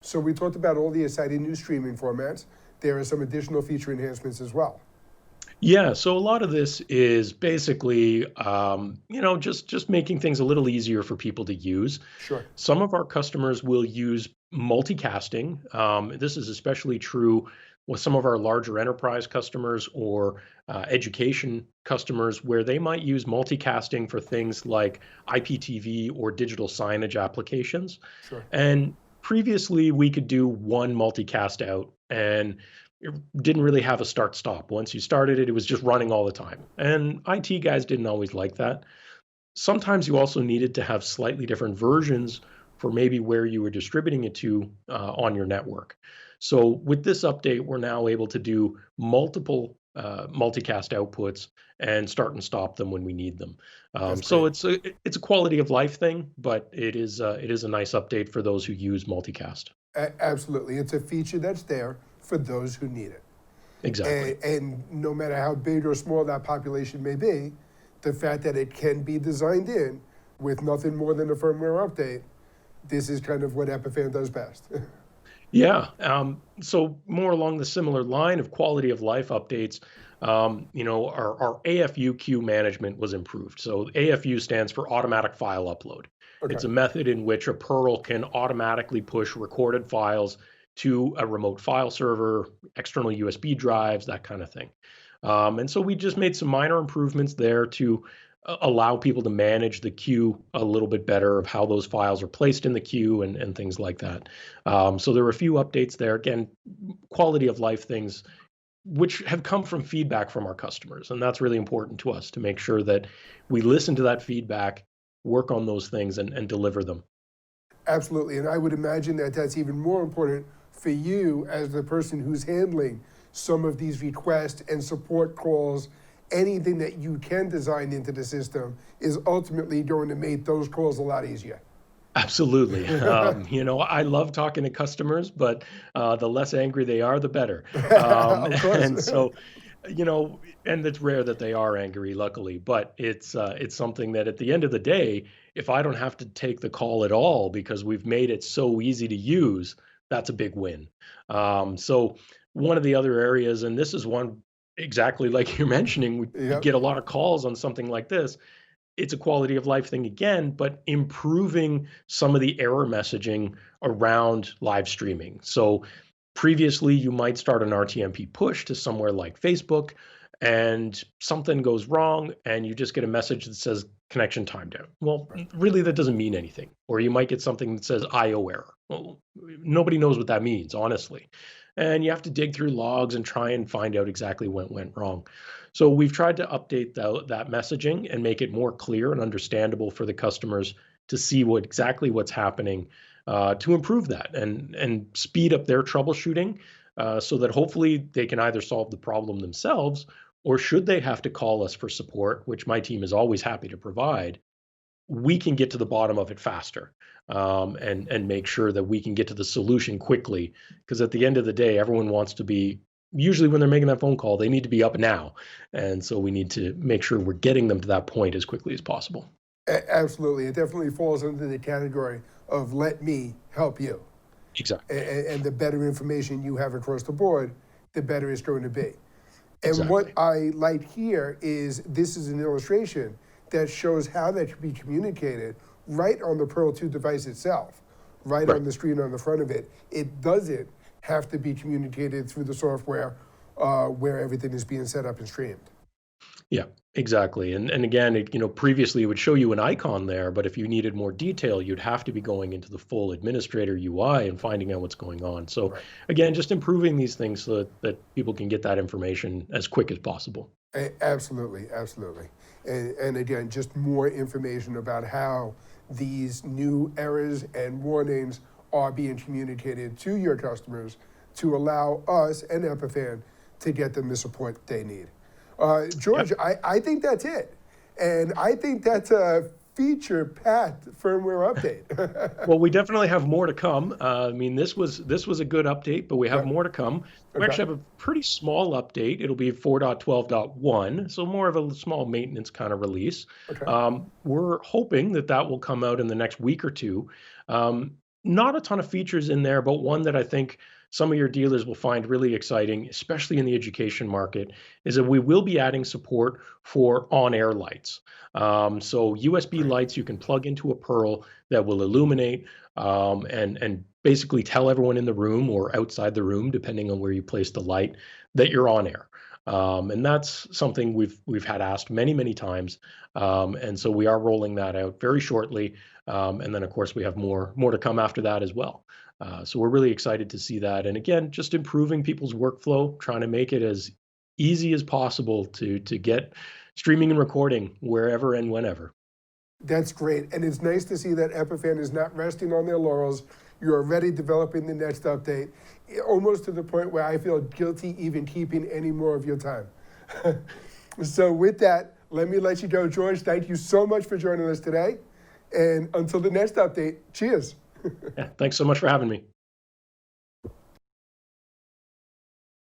So we talked about all the exciting new streaming formats. There are some additional feature enhancements as well. Yeah, so a lot of this is basically, just making things a little easier for people to use. Sure. Some of our customers will use multicasting. This is especially true with some of our larger enterprise customers or education customers, where they might use multicasting for things like IPTV or digital signage applications. Sure. And previously, we could do one multicast out, and it didn't really have a start stop. Once you started it, it was just running all the time. And IT guys didn't always like that. Sometimes you also needed to have slightly different versions for maybe where you were distributing it to on your network. So with this update, we're now able to do multiple multicast outputs and start and stop them when we need them. That's So great. it's a quality of life thing, but it is a nice update for those who use multicast. Absolutely. It's a feature that's there for those who need it. Exactly. And no matter how big or small that population may be, the fact that it can be designed in with nothing more than a firmware update, this is kind of what Epiphan does best. Yeah. So more along the similar line of quality of life updates, our AFU queue management was improved. So AFU stands for automatic file upload. Okay. It's a method in which a Perl can automatically push recorded files to a remote file server, external USB drives, that kind of thing. And so we just made some minor improvements there to allow people to manage the queue a little bit better of how those files are placed in the queue and things like that. So there were a few updates there. Again, quality of life things which have come from feedback from our customers. And that's really important to us to make sure that we listen to that feedback, work on those things, and deliver them. Absolutely. And I would imagine that that's even more important for you as the person who's handling some of these requests and support calls. Anything that you can design into the system is ultimately going to make those calls a lot easier. Absolutely. I love talking to customers, but the less angry they are, the better. Of course. And so, and it's rare that they are angry, luckily, but it's something that at the end of the day, if I don't have to take the call at all because we've made it so easy to use, that's a big win. So one of the other areas, and this is one exactly like you're mentioning, we Yep. get a lot of calls on something like this. It's a quality of life thing again, but improving some of the error messaging around live streaming. So previously, you might start an RTMP push to somewhere like Facebook, and something goes wrong, and you just get a message that says connection timed out. Well, really, that doesn't mean anything. Or you might get something that says IO error. Well, nobody knows what that means, honestly. And you have to dig through logs and try and find out exactly what went wrong. So we've tried to update that messaging and make it more clear and understandable for the customers to see exactly what's happening, to improve that and speed up their troubleshooting, so that hopefully they can either solve the problem themselves, or should they have to call us for support, which my team is always happy to provide, we can get to the bottom of it faster, and make sure that we can get to the solution quickly. Because at the end of the day, everyone wants to be, usually when they're making that phone call, they need to be up now. And so we need to make sure we're getting them to that point as quickly as possible. Absolutely. It definitely falls under the category of let me help you. Exactly. And the better information you have across the board, the better it's going to be. And what Exactly. I like here is this is an illustration that shows how that can be communicated right on the Pearl 2 device itself, right Right. on the screen on the front of it. It doesn't have to be communicated through the software where everything is being set up and streamed. Yeah, exactly. And again, previously it would show you an icon there, but if you needed more detail, you'd have to be going into the full administrator UI and finding out what's going on. So Right. again, just improving these things so that people can get that information as quick as possible. Absolutely, absolutely. And again, just more information about how these new errors and warnings are being communicated to your customers to allow us and Epiphan to get them the support they need. George, Yep. I think that's it. And I think that's a feature-packed firmware update. Well, we definitely have more to come. I mean, this was a good update, but we have Yep. more to come. We Okay. actually have a pretty small update. It'll be 4.12.1, so more of a small maintenance kind of release. Okay. We're hoping that will come out in the next week or two. Not a ton of features in there, but one that I think some of your dealers will find really exciting, especially in the education market, is that we will be adding support for on-air lights. So USB Great. lights you can plug into a Pearl that will illuminate and basically tell everyone in the room or outside the room, depending on where you place the light, that you're on air. And that's something we've had asked many times, and so we are rolling that out very shortly. And then, of course, we have more to come after that as well. So we're really excited to see that. And again, just improving people's workflow, trying to make it as easy as possible to get streaming and recording wherever and whenever. That's great. And it's nice to see that Epiphan is not resting on their laurels. You're already developing the next update, almost to the point where I feel guilty even keeping any more of your time. So with that, let me let you go, George. Thank you so much for joining us today. And until the next update, cheers. Yeah, thanks so much for having me.